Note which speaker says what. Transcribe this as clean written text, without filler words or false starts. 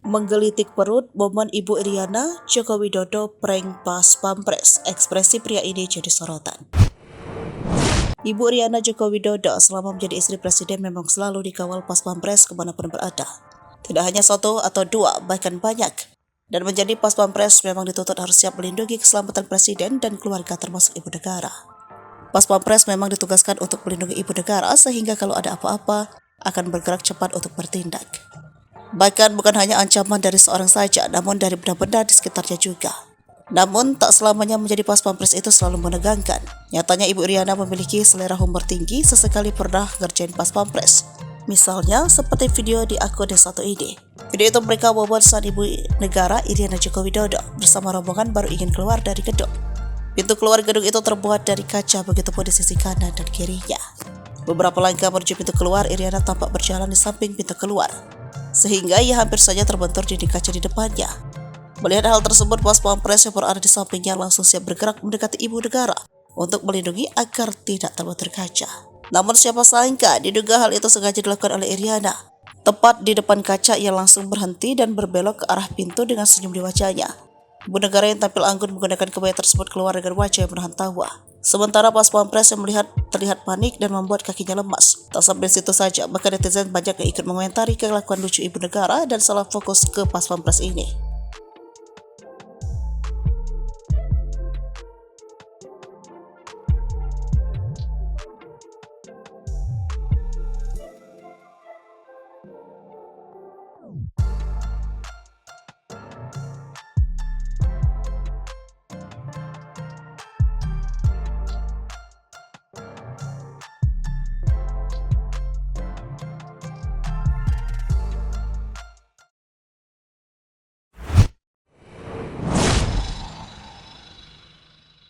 Speaker 1: Menggelitik perut, momen Ibu Iriana, Joko Widodo prank pas pampres, ekspresi pria ini jadi sorotan. Ibu Iriana Joko Widodo selama menjadi istri presiden memang selalu dikawal pas pampres kemanapun berada. Tidak hanya satu atau dua, bahkan banyak. Dan menjadi pas pampres memang dituntut harus siap melindungi keselamatan presiden dan keluarga termasuk ibu negara. Pas pampres memang ditugaskan untuk melindungi ibu negara sehingga kalau ada apa-apa akan bergerak cepat untuk bertindak. Bahkan bukan hanya ancaman dari seorang saja, namun dari benda-benda di sekitarnya juga. Namun tak selamanya menjadi pas pampres itu selalu menegangkan. Nyatanya Ibu Iriana memiliki selera humor tinggi, sesekali pernah ngerjain pas pampres. Misalnya seperti video di akun Desa1 ini. Video itu mereka membuat saat Ibu Negara Iriana Joko Widodo bersama rombongan baru ingin keluar dari gedung. Pintu keluar gedung itu terbuat dari kaca, begitupun di sisi kanan dan kirinya. Beberapa langkah menuju pintu keluar, Iriana tampak berjalan di samping pintu keluar, sehingga ia hampir saja terbentur dinding kaca di depannya. Melihat hal tersebut, pas pampres yang berada di sampingnya langsung siap bergerak mendekati ibu negara untuk melindungi agar tidak terbentur kaca. Namun siapa sangka diduga hal itu sengaja dilakukan oleh Iriana. Tepat di depan kaca, ia langsung berhenti dan berbelok ke arah pintu dengan senyum di wajahnya. Ibu negara yang tampil anggun menggunakan kebaya tersebut keluar dengan wajah yang menahan tawa. Sementara pas pampres yang terlihat panik dan membuat kakinya lemas. Tak sampai situ saja, bahkan netizen banyak yang ikut mengomentari kelakuan lucu ibu negara dan salah fokus ke pas pampres ini.